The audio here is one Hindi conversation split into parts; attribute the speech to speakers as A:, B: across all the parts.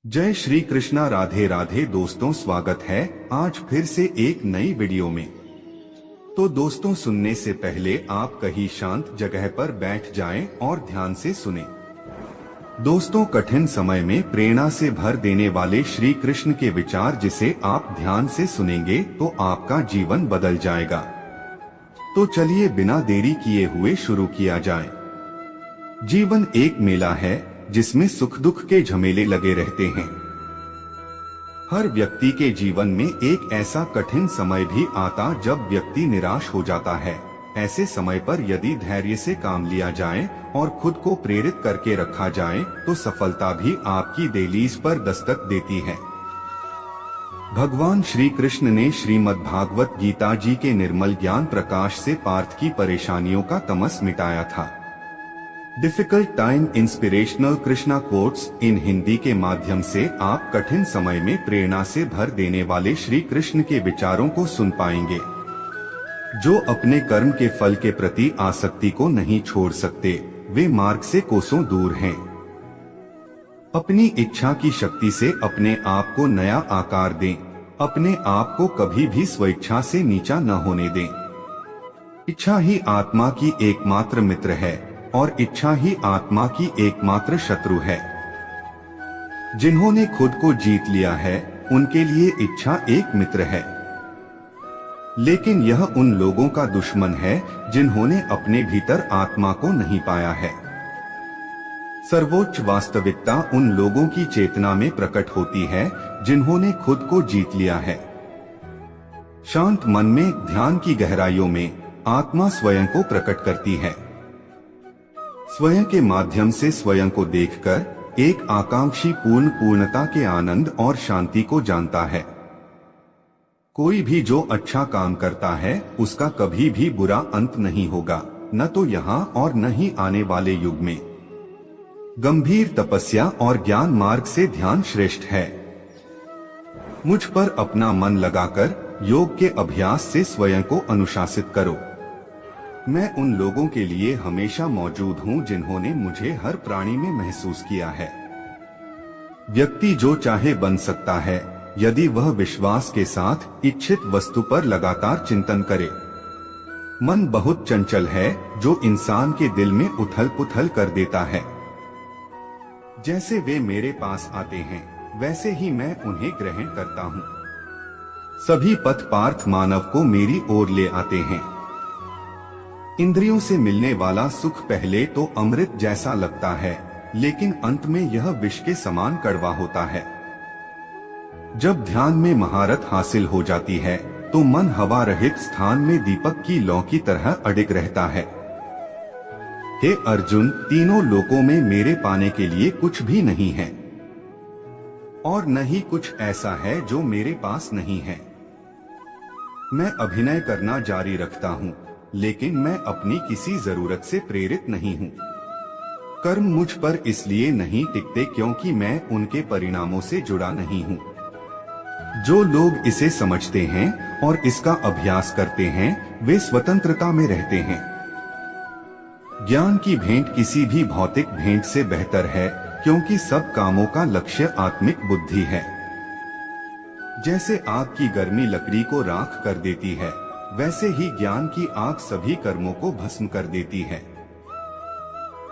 A: जय श्री कृष्णा। राधे राधे दोस्तों, स्वागत है आज फिर से एक नई वीडियो में। तो दोस्तों, सुनने से पहले आप कहीं शांत जगह पर बैठ जाएं और ध्यान से सुनें। दोस्तों, कठिन समय में प्रेरणा से भर देने वाले श्री कृष्ण के विचार जिसे आप ध्यान से सुनेंगे तो आपका जीवन बदल जाएगा। तो चलिए बिना देरी किए हुए शुरू किया जाए। जीवन एक मेला है जिसमें सुख दुख के झमेले लगे रहते हैं। हर व्यक्ति के जीवन में एक ऐसा कठिन समय भी आता जब व्यक्ति निराश हो जाता है। ऐसे समय पर यदि धैर्य से काम लिया जाए और खुद को प्रेरित करके रखा जाए तो सफलता भी आपकी दहलीज पर दस्तक देती है। भगवान श्री कृष्ण ने श्रीमद् भागवत गीता जी के निर्मल ज्ञान प्रकाश से पार्थ की परेशानियों का तमस मिटाया था। Difficult time inspirational Krishna quotes in Hindi के माध्यम से आप कठिन समय में प्रेरणा से भर देने वाले श्री कृष्ण के विचारों को सुन पाएंगे, जो अपने कर्म के फल के प्रति आसक्ति को नहीं छोड़ सकते। वे मार्ग से कोसों दूर हैं। अपनी इच्छा की शक्ति से अपने आप को नया आकार दें। अपने आप को कभी भी स्वेच्छा से नीचा न होने दें। इच्छा ही आत्मा की एकमात्र मित्र है और इच्छा ही आत्मा की एकमात्र शत्रु है। जिन्होंने खुद को जीत लिया है उनके लिए इच्छा एक मित्र है, लेकिन यह उन लोगों का दुश्मन है जिन्होंने अपने भीतर आत्मा को नहीं पाया है। सर्वोच्च वास्तविकता उन लोगों की चेतना में प्रकट होती है जिन्होंने खुद को जीत लिया है। शांत मन में ध्यान की गहराइयों में आत्मा स्वयं को प्रकट करती है। स्वयं के माध्यम से स्वयं को देखकर एक आकांक्षी पूर्णता के आनंद और शांति को जानता है। कोई भी जो अच्छा काम करता है उसका कभी भी बुरा अंत नहीं होगा, न तो यहाँ और न ही आने वाले युग में। गंभीर तपस्या और ज्ञान मार्ग से ध्यान श्रेष्ठ है। मुझ पर अपना मन लगाकर योग के अभ्यास से स्वयं को अनुशासित करो। मैं उन लोगों के लिए हमेशा मौजूद हूं जिन्होंने मुझे हर प्राणी में महसूस किया है। व्यक्ति जो चाहे बन सकता है यदि वह विश्वास के साथ इच्छित वस्तु पर लगातार चिंतन करे। मन बहुत चंचल है जो इंसान के दिल में उथल पुथल कर देता है। जैसे वे मेरे पास आते हैं वैसे ही मैं उन्हें ग्रहण करता हूँ। सभी पथ पार्थ मानव को मेरी ओर ले आते हैं। इंद्रियों से मिलने वाला सुख पहले तो अमृत जैसा लगता है, लेकिन अंत में यह विष के समान कड़वा होता है। जब ध्यान में महारत हासिल हो जाती है तो मन हवा रहित स्थान में दीपक की लौ की तरह अडिग रहता है। हे अर्जुन, तीनों लोकों में मेरे पाने के लिए कुछ भी नहीं है और न ही कुछ ऐसा है जो मेरे पास नहीं है। मैं अभिनय करना जारी रखता हूँ, लेकिन मैं अपनी किसी जरूरत से प्रेरित नहीं हूँ। कर्म मुझ पर इसलिए नहीं टिकते क्योंकि मैं उनके परिणामों से जुड़ा नहीं हूँ। जो लोग इसे समझते हैं और इसका अभ्यास करते हैं वे स्वतंत्रता में रहते हैं। ज्ञान की भेंट किसी भी भौतिक भेंट से बेहतर है क्योंकि सब कामों का लक्ष्य आत्मिक बुद्धि है। जैसे आग की गर्मी लकड़ी को राख कर देती है, वैसे ही ज्ञान की आग सभी कर्मों को भस्म कर देती है।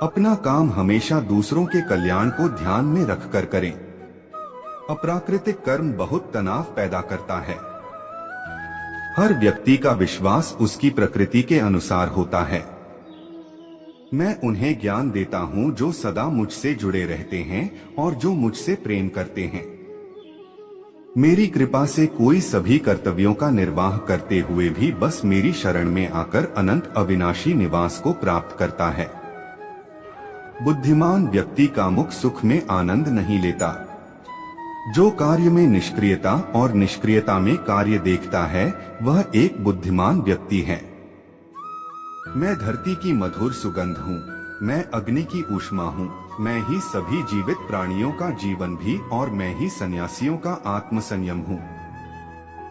A: अपना काम हमेशा दूसरों के कल्याण को ध्यान में रखकर करें। अप्राकृतिक कर्म बहुत तनाव पैदा करता है। हर व्यक्ति का विश्वास उसकी प्रकृति के अनुसार होता है। मैं उन्हें ज्ञान देता हूँ जो सदा मुझसे जुड़े रहते हैं और जो मुझसे प्रेम करते हैं। मेरी कृपा से कोई सभी कर्तव्यों का निर्वाह करते हुए भी बस मेरी शरण में आकर अनंत अविनाशी निवास को प्राप्त करता है। बुद्धिमान व्यक्ति का मुख सुख में आनंद नहीं लेता। जो कार्य में निष्क्रियता और निष्क्रियता में कार्य देखता है वह एक बुद्धिमान व्यक्ति है। मैं धरती की मधुर सुगंध हूँ, मैं अग्नि की ऊष्मा हूँ, मैं ही सभी जीवित प्राणियों का जीवन भी और मैं ही सन्यासियों का आत्मसंयम हूँ।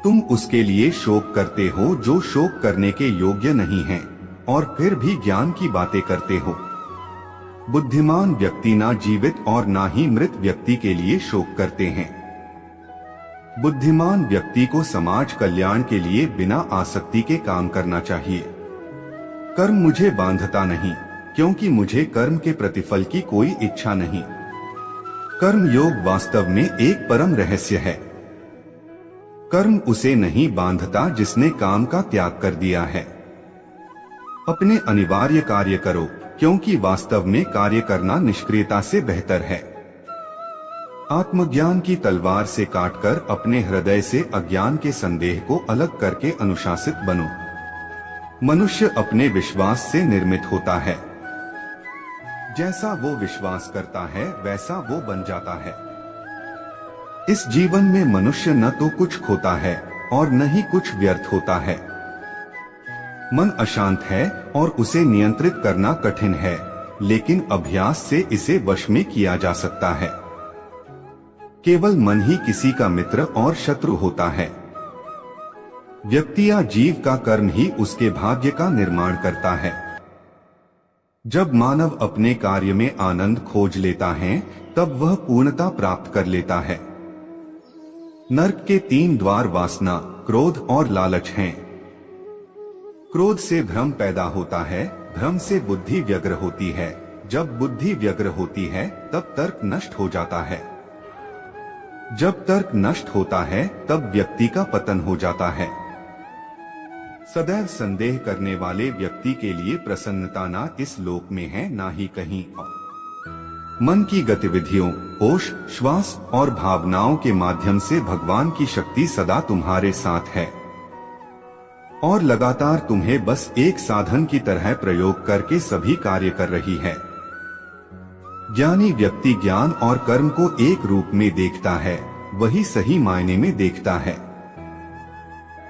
A: तुम उसके लिए शोक करते हो जो शोक करने के योग्य नहीं है और फिर भी ज्ञान की बातें करते हो। बुद्धिमान व्यक्ति ना जीवित और ना ही मृत व्यक्ति के लिए शोक करते हैं। बुद्धिमान व्यक्ति को समाज कल्याण के लिए बिना आसक्ति के काम करना चाहिए। कर्म मुझे बांधता नहीं, क्योंकि मुझे कर्म के प्रतिफल की कोई इच्छा नहीं। कर्म योग वास्तव में एक परम रहस्य है। कर्म उसे नहीं बांधता जिसने काम का त्याग कर दिया है। अपने अनिवार्य कार्य करो, क्योंकि वास्तव में कार्य करना निष्क्रियता से बेहतर है। आत्मज्ञान की तलवार से काटकर अपने हृदय से अज्ञान के संदेह को अलग करके अनुशासित बनो। मनुष्य अपने विश्वास से निर्मित होता है। जैसा वो विश्वास करता है वैसा वो बन जाता है। इस जीवन में मनुष्य न तो कुछ खोता है और न ही कुछ व्यर्थ होता है। मन अशांत है और उसे नियंत्रित करना कठिन है, लेकिन अभ्यास से इसे वश में किया जा सकता है। केवल मन ही किसी का मित्र और शत्रु होता है। व्यक्ति या जीव का कर्म ही उसके भाग्य का निर्माण करता है। जब मानव अपने कार्य में आनंद खोज लेता है, तब वह पूर्णता प्राप्त कर लेता है। नरक के 3 द्वार वासना, क्रोध और लालच हैं। क्रोध से भ्रम पैदा होता है, भ्रम से बुद्धि व्यग्र होती है, जब बुद्धि व्यग्र होती है तब तर्क नष्ट हो जाता है। जब तर्क नष्ट होता है तब व्यक्ति का पतन हो जाता है। सदैव संदेह करने वाले व्यक्ति के लिए प्रसन्नता ना इस लोक में है ना ही कहीं और। मन की गतिविधियों, होश, श्वास और भावनाओं के माध्यम से भगवान की शक्ति सदा तुम्हारे साथ है और लगातार तुम्हें बस एक साधन की तरह प्रयोग करके सभी कार्य कर रही है। ज्ञानी व्यक्ति ज्ञान और कर्म को एक रूप में देखता है, वही सही मायने में देखता है।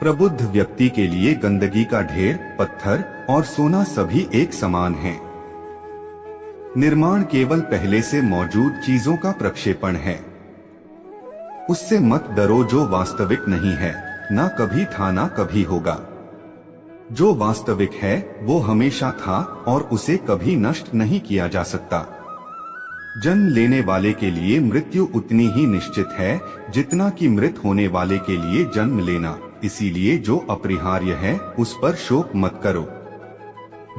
A: प्रबुद्ध व्यक्ति के लिए गंदगी का ढेर, पत्थर और सोना सभी एक समान हैं। निर्माण केवल पहले से मौजूद चीजों का प्रक्षेपण है। उससे मत डरो जो वास्तविक नहीं है, ना कभी था ना कभी होगा। जो वास्तविक है वो हमेशा था और उसे कभी नष्ट नहीं किया जा सकता। जन्म लेने वाले के लिए मृत्यु उतनी ही निश्चित है जितना कि मृत होने वाले के लिए जन्म लेना। इसीलिए जो अपरिहार्य है उस पर शोक मत करो।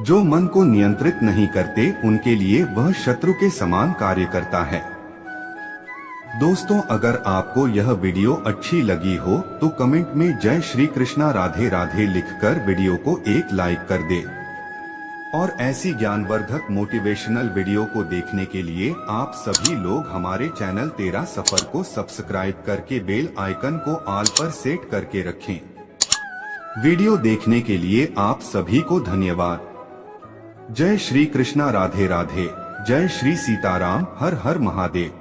A: जो मन को नियंत्रित नहीं करते उनके लिए वह शत्रु के समान कार्य करता है। दोस्तों, अगर आपको यह वीडियो अच्छी लगी हो तो कमेंट में जय श्री कृष्णा राधे राधे लिखकर वीडियो को एक लाइक कर दे। और ऐसी ज्ञानवर्धक मोटिवेशनल वीडियो को देखने के लिए आप सभी लोग हमारे चैनल तेरा सफर को सब्सक्राइब करके बेल आइकन को ऑल पर सेट करके रखें। वीडियो देखने के लिए आप सभी को धन्यवाद। जय श्री कृष्णा राधे राधे। जय श्री सीताराम। हर हर महादेव।